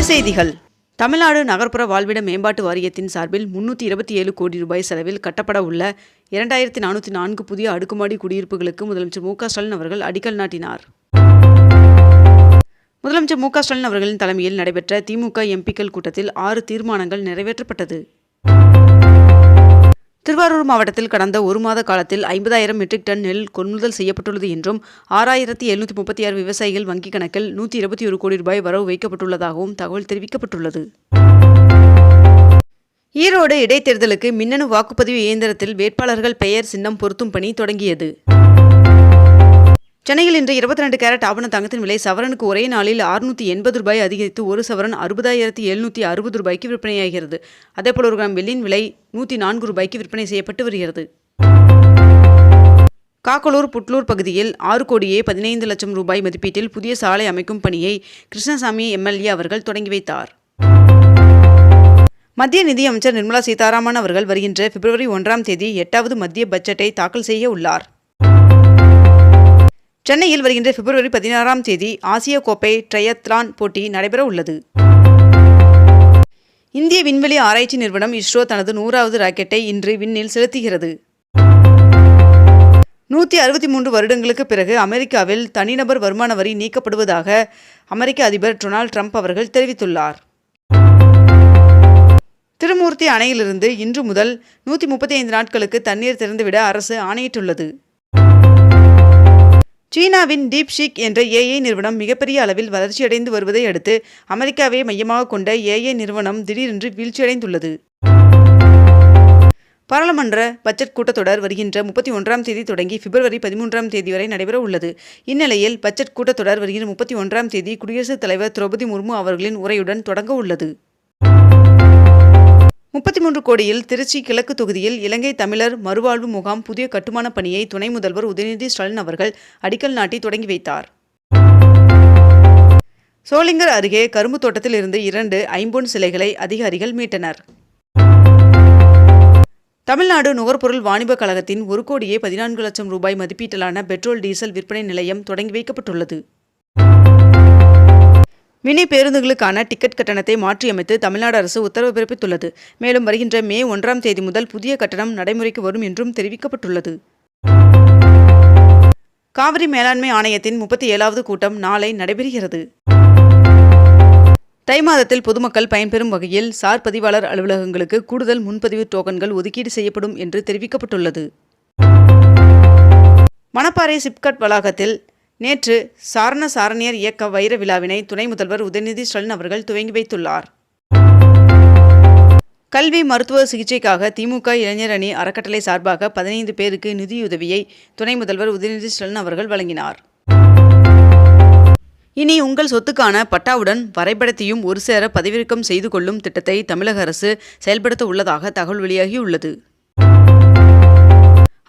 செய்திகள். தமிழ்நாடு நகர்ப்புற வாழ்விட மேம்பாட்டு வாரியத்தின் சார்பில் 327 கோடி ரூபாய் செலவில் கட்டப்பட உள்ள 2404 புதிய அடுக்குமாடி குடியிருப்புகளுக்கு முதலமைச்சர் மு.க. ஸ்டாலின் அவர்கள் அடிக்கல் நாட்டினார். முதலமைச்சர் மு.க. ஸ்டாலின் அவர்களின் தலைமையில் நடைபெற்ற திமுக எம்பிக்கள் கூட்டத்தில் 6 தீர்மானங்கள் நிறைவேற்றப்பட்டது. திருவாரூர் மாவட்டத்தில் கடந்த ஒரு மாத காலத்தில் 50,000 மெட்ரிக் டன் நெல் கொள்முதல் செய்யப்பட்டுள்ளது என்றும் 6,736 விவசாயிகள் வங்கிக் கணக்கில் 121 கோடி ரூபாய் வரவு வைக்கப்பட்டுள்ளதாகவும் தகவல் தெரிவிக்கப்பட்டுள்ளது. ஈரோடு இடைத்தேர்தலுக்கு மின்னணு வாக்குப்பதிவு இயந்திரத்தில் வேட்பாளர்கள் பெயர் சின்னம் பொருத்தும் பணி தொடங்கியது. சென்னையில் இன்று 22 கேரட் ஆபண தங்கத்தின் விலை சவரனுக்கு ஒரே நாளில் 680 ரூபாய் அதிகரித்து ஒரு சவரன் 60,760 ரூபாய்க்கு விற்பனையாகிறது. அதேபோல் ஒரு கிராம் வெள்ளியின் விலை 104 ரூபாய்க்கு விற்பனை செய்யப்பட்டு வருகிறது. காக்கலூர் புட்லூர் பகுதியில் 6 கோடியே 15 லட்சம் ரூபாய் மதிப்பீட்டில் புதிய சாலை அமைக்கும் பணியை கிருஷ்ணசாமி எம்எல்ஏ அவர்கள் தொடங்கி வைத்தார். மத்திய நிதியமைச்சர் நிர்மலா சீதாராமன் அவர்கள் வருகின்ற பிப்ரவரி 1ஆம் தேதி 8வது மத்திய பட்ஜெட்டை தாக்கல் செய்ய உள்ளார். சென்னையில் வருகின்ற பிப்ரவரி 16ஆம் தேதி ஆசிய கோப்பை ட்ரையத்லான் போட்டி நடைபெற உள்ளது. இந்திய விண்வெளி ஆராய்ச்சி நிறுவனம் இஸ்ரோ தனது 100வது ராக்கெட்டை இன்று விண்ணில் செலுத்துகிறது. 163 வருடங்களுக்கு பிறகு அமெரிக்காவில் தனிநபர் வருமான வரி நீக்கப்படுவதாக அமெரிக்க அதிபர் டொனால்ட் ட்ரம்ப் அவர்கள் தெரிவித்துள்ளார். திருமூர்த்தி அணையிலிருந்து இன்று முதல் 135 நாட்களுக்கு தண்ணீர் திறந்துவிட அரசு ஆணையிட்டுள்ளது. சீனாவின் டீப்ஷீக் என்ற ஏஐ நிறுவனம் மிகப்பெரிய அளவில் வளர்ச்சியடைந்து வருவதை அடுத்து அமெரிக்காவை மையமாக கொண்ட ஏஐ நிறுவனம் திடீரென்று வீழ்ச்சியடைந்துள்ளது. பாராளுமன்ற பட்ஜெட் கூட்டத்தொடர் வருகின்ற 31ஆம் தேதி தொடங்கி பிப்ரவரி 13ஆம் தேதி வரை நடைபெற உள்ளது. இந்நிலையில் பட்ஜெட் கூட்டத்தொடர் வருகின்ற 31ஆம் தேதி குடியரசுத் தலைவர் திரௌபதி முர்மு அவர்களின் உரையுடன் தொடங்க உள்ளது. 33 கோடியில் திருச்சி கிழக்கு தொகுதியில் இலங்கை தமிழர் மறுவாழ்வு முகாம் புதிய கட்டுமான பணியை துணை முதல்வர் உதயநிதி ஸ்டாலின் அவர்கள் அடிக்கல் நாட்டி தொடங்கி வைத்தார். சோளிங்கர் அருகே கரும்பு தோட்டத்தில் இருந்து 2 ஐம்பொன் சிலைகளை அதிகாரிகள் மீட்டனர். தமிழ்நாடு நுகர்பொருள் வாணிப கழகத்தின் 1 கோடியே 14 லட்சம் ரூபாய் மதிப்பீட்டிலான பெட்ரோல் டீசல் விற்பனை நிலையம் தொடங்கி வைக்கப்பட்டுள்ளது. மினி பேருந்துகளுக்கான டிக்கெட் கட்டணத்தை மாற்றியமைத்து தமிழ்நாடு அரசு உத்தரவு பிறப்பித்துள்ளது. மேலும் வருகின்ற மே 1ஆம் தேதி முதல் புதிய கட்டணம் நடைமுறைக்கு வரும் என்றும் தெரிவிக்கப்பட்டுள்ளது. காவிரி மேலாண்மை ஆணையத்தின் 37வது கூட்டம் நாளை நடைபெறுகிறது. தை மாதத்தில் பொதுமக்கள் பயன்பெறும் வகையில் சார் பதிவாளர் அலுவலகங்களுக்கு கூடுதல் முன்பதிவு டோக்கன்கள் ஒதுக்கீடு செய்யப்படும் என்று தெரிவிக்கப்பட்டுள்ளது. மணப்பாறை சிப்காட் வளாகத்தில் நேற்று சாரண சாரணியர் இயக்க வைர விழாவினை துணை முதல்வர் உதயநிதி ஸ்டாலின் அவர்கள் துவங்கி வைத்துள்ளார். கல்வி மருத்துவ சிகிச்சைக்காக திமுக இளைஞர் அணி அறக்கட்டளை சார்பாக 15 பேருக்கு நிதியுதவியை துணை முதல்வர் உதயநிதி ஸ்டாலின் அவர்கள் வழங்கினார். இனி உங்கள் சொத்துக்கான பட்டாவுடன் வரைபடத்தையும் ஒரு சேர பதிவிறக்கம் செய்து கொள்ளும் திட்டத்தை தமிழக அரசு செயல்படுத்த உள்ளதாக தகவல் வெளியாகியுள்ளது.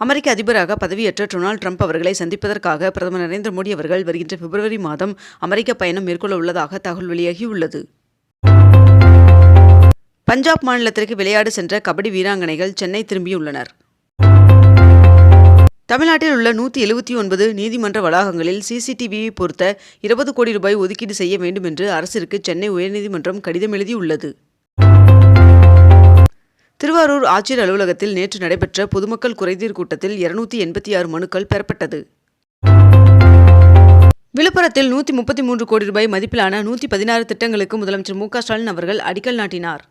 அமெரிக்க அதிபராக பதவியேற்ற டொனால்ட் ட்ரம்ப் அவர்களை சந்திப்பதற்காக பிரதமர் நரேந்திர மோடி அவர்கள் வருகின்ற பிப்ரவரி மாதம் அமெரிக்க பயணம் மேற்கொள்ள உள்ளதாக தகவல் வெளியாகியுள்ளது. பஞ்சாப் மாநிலத்திற்கு விளையாட சென்ற கபடி வீராங்கனைகள் சென்னை திரும்பியுள்ளனர். தமிழ்நாட்டில் உள்ள 179 நீதிமன்ற வளாகங்களில் சிசிடிவியை பொருத்த 20 கோடி ரூபாய் ஒதுக்கீடு செய்ய வேண்டும் என்று அரசிற்கு சென்னை உயர்நீதிமன்றம் கடிதம் எழுதியுள்ளது. திருவாரூர் ஆட்சியர் அலுவலகத்தில் நேற்று நடைபெற்ற பொதுமக்கள் குறைதீர் கூட்டத்தில் 286 மனுக்கள் பெறப்பட்டது. விழுப்புரத்தில் 133 கோடி ரூபாய் மதிப்பிலான 116 திட்டங்களுக்கு முதலமைச்சர் மு.க. ஸ்டாலின் அவர்கள் அடிக்கல் நாட்டினார்.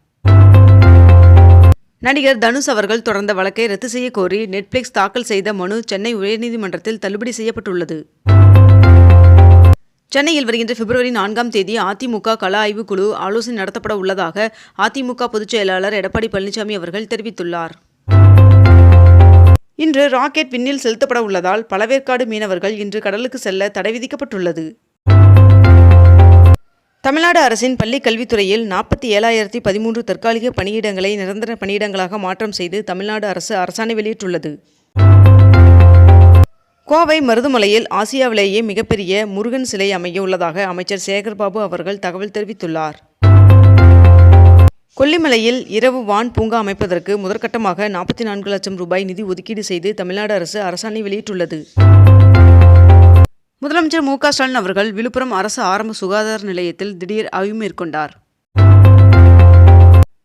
நடிகர் தனுஷ் அவர்கள் தொடர்ந்த வழக்கை ரத்து செய்ய கோரி நெட்ஃபிளிக்ஸ் தாக்கல் செய்த மனு சென்னை உயர்நீதிமன்றத்தில் தள்ளுபடி செய்யப்பட்டுள்ளது. சென்னையில் வருகின்ற பிப்ரவரி 4ஆம் தேதி அதிமுக கள ஆய்வு குழு ஆலோசனை நடத்தப்பட உள்ளதாக அதிமுக பொதுச் செயலாளர் எடப்பாடி பழனிசாமி அவர்கள் தெரிவித்துள்ளார். இன்று ராக்கெட் விண்ணில் செலுத்தப்பட உள்ளதால் பழவேற்காடு மீனவர்கள் இன்று கடலுக்கு செல்ல தடை விதிக்கப்பட்டுள்ளது. தமிழ்நாடு அரசின் பள்ளிக் கல்வித்துறையில் 47,013 தற்காலிக பணியிடங்களை நிரந்தர பணியிடங்களாக மாற்றம் செய்து தமிழ்நாடு அரசு அரசாணை வெளியிட்டுள்ளது. கோவை மருதுமலையில் ஆசியாவிலேயே மிகப்பெரிய முருகன் சிலை அமைய உள்ளதாக அமைச்சர் சேகர்பாபு அவர்கள் தகவல் தெரிவித்துள்ளார். கொல்லிமலையில் இரவு வான் பூங்கா அமைப்பதற்கு முதற்கட்டமாக 44 லட்சம் ரூபாய் நிதி ஒதுக்கீடு செய்து தமிழ்நாடு அரசு அரசாணை வெளியிட்டுள்ளது. முதலமைச்சர் மு.க. ஸ்டாலின் அவர்கள் விழுப்புரம் அரசு ஆரம்ப சுகாதார நிலையத்தில் திடீர் ஆய்வு மேற்கொண்டார்.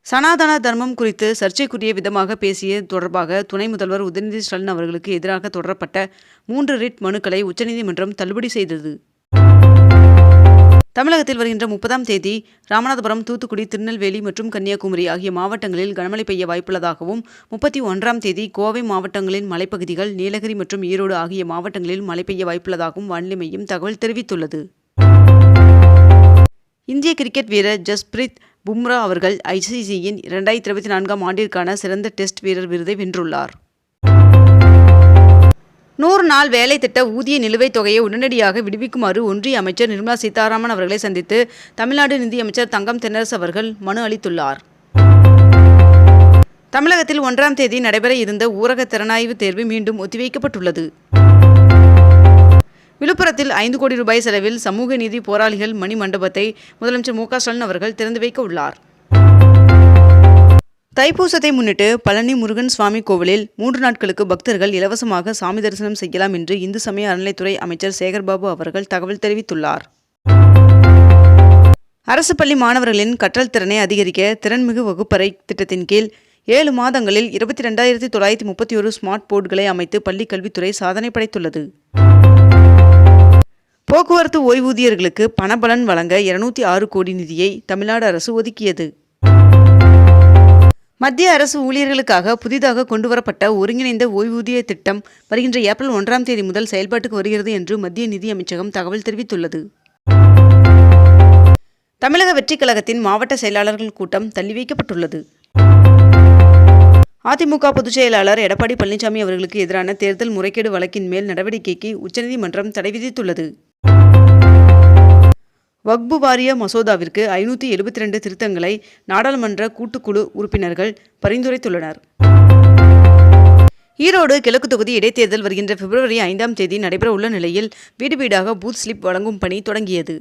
சனாதன தர்மம் குறித்து சர்ச்சைக்குரிய விதமாக பேசிய தொடர்பாக துணை முதல்வர் உதயநிதி ஸ்டாலின் அவர்களுக்கு எதிராக தொடரப்பட்ட 3 ரிட் மனுக்களை உச்சநீதிமன்றம் தள்ளுபடி செய்தது. தமிழகத்தில் வருகின்ற 30ஆம் தேதி ராமநாதபுரம், தூத்துக்குடி, திருநெல்வேலி மற்றும் கன்னியாகுமரி ஆகிய மாவட்டங்களில் கனமழை பெய்ய வாய்ப்புள்ளதாகவும், 31ஆம் தேதி கோவை மாவட்டங்களின் மலைப்பகுதிகள், நீலகிரி மற்றும் ஈரோடு ஆகிய மாவட்டங்களில் மழை பெய்ய வாய்ப்புள்ளதாகவும் வானிலை மையம் தகவல் தெரிவித்துள்ளது. இந்திய கிரிக்கெட் வீரர் ஜஸ்பிரீத் பும்ரா அவர்கள் ICCயின் 2024ஆம் ஆண்டிற்கான சிறந்த டெஸ்ட் வீரர் விருதை வென்றுள்ளார். 100 நாள் வேலை திட்ட ஊதிய நிலுவைத் தொகையை உடனடியாக விடுவிக்குமாறு ஒன்றிய அமைச்சர் நிர்மலா சீதாராமன் அவர்களை சந்தித்து தமிழ்நாடு நிதியமைச்சர் தங்கம் தென்னரசு அவர்கள் மனு அளித்துள்ளார். தமிழகத்தில் 1ஆம் தேதி நடைபெற இருந்த ஊரக திறனாய்வு தேர்வு மீண்டும் ஒத்திவைக்கப்பட்டுள்ளது. விழுப்புரத்தில் 5 கோடி ரூபாய் செலவில் சமூக நீதி போராளிகள் மணி மண்டபத்தை முதலமைச்சர் மு.க. ஸ்டாலின் அவர்கள் திறந்து வைக்க உள்ளார். தைப்பூசத்தை முன்னிட்டு பழனி முருகன் சுவாமி கோவிலில் 3 நாட்களுக்கு பக்தர்கள் இலவசமாக சாமி தரிசனம் செய்யலாம் என்று இந்து சமய அறநிலைத்துறை அமைச்சர் சேகர்பாபு அவர்கள் தகவல் தெரிவித்துள்ளார். அரசு பள்ளி மாணவர்களின் கற்றல் திறனை அதிகரிக்க திறன்மிகு வகுப்பறை திட்டத்தின் கீழ் 7 மாதங்களில் 22,931 ஸ்மார்ட் போர்டுகளை அமைத்து பள்ளிக் கல்வித்துறை சாதனை படைத்துள்ளது. போக்குவரத்து ஓய்வூதியர்களுக்கு பணபலன் வழங்க 206 கோடி நிதியை தமிழ்நாடு அரசு ஒதுக்கியது. மத்திய அரசு ஊழியர்களுக்காக புதிதாக கொண்டுவரப்பட்ட ஒருங்கிணைந்த ஓய்வூதிய திட்டம் வருகின்ற ஏப்ரல் 1ஆம் தேதி முதல் செயல்பாட்டுக்கு வருகிறது என்று மத்திய நிதி அமைச்சகம் தகவல் தெரிவித்துள்ளது. தமிழக வெற்றிக் கழகத்தின் மாவட்ட செயலாளர்கள் கூட்டம் தள்ளி வைக்கப்பட்டுள்ளது. அதிமுக பொதுச் செயலாளர் எடப்பாடி பழனிசாமி அவர்களுக்கு எதிரான தேர்தல் முறைகேடு வழக்கின் மேல் நடவடிக்கைக்கு உச்சநீதிமன்றம் தடை விதித்துள்ளது. வக்பு வாரிய மசோதாவிற்கு 572 திருத்தங்களை நாடாளுமன்ற கூட்டுக்குழு உறுப்பினர்கள் பரிந்துரைத்துள்ளனர். ஈரோடு கிழக்கு தொகுதி இடைத்தேர்தல் வருகின்ற பிப்ரவரி 5ஆம் தேதி நடைபெற உள்ள நிலையில் வீடு வீடாக பூத் ஸ்லிப் வழங்கும் பணி தொடங்கியது.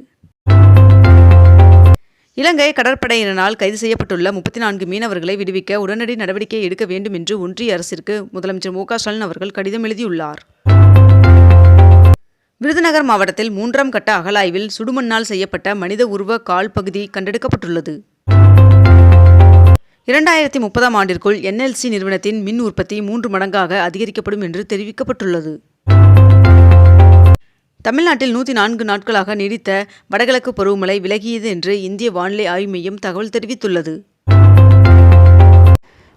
இலங்கை கடற்படையினரால் கைது செய்யப்பட்டுள்ள 34 மீனவர்களை விடுவிக்க உடனடி நடவடிக்கை எடுக்க வேண்டும் என்று ஒன்றிய அரசிற்கு முதலமைச்சர் மு.க. ஸ்டாலின் அவர்கள் கடிதம் எழுதியுள்ளார். விருதுநகர் மாவட்டத்தில் 3ஆம் கட்ட அகழாய்வில் சுடுமண்ணால் செய்யப்பட்ட மனித உருவ கால் பகுதி கண்டெடுக்கப்பட்டுள்ளது. 2030ஆம் ஆண்டிற்குள் NLC நிறுவனத்தின் மின் உற்பத்தி 3 மடங்காக அதிகரிக்கப்படும் என்று தெரிவிக்கப்பட்டுள்ளது. தமிழ்நாட்டில் 104 நாட்களாக நீடித்த வடகிழக்கு பருவமழை விலகியது என்று இந்திய வானிலை ஆய்வு மையம் தகவல் தெரிவித்துள்ளது.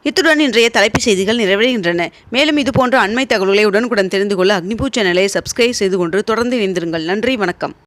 இத்துடன் இன்றைய தலைப்புச் செய்திகள் நிறைவடைகின்றன. மேலும் இதுபோன்ற அண்மை தகவல்களை உடனுக்குடன் தெரிந்து கொள்ள அக்னிபூ சேனலை சப்ஸ்கிரைப் செய்து கொண்டு தொடர்ந்து இணைந்திருங்கள். நன்றி, வணக்கம்.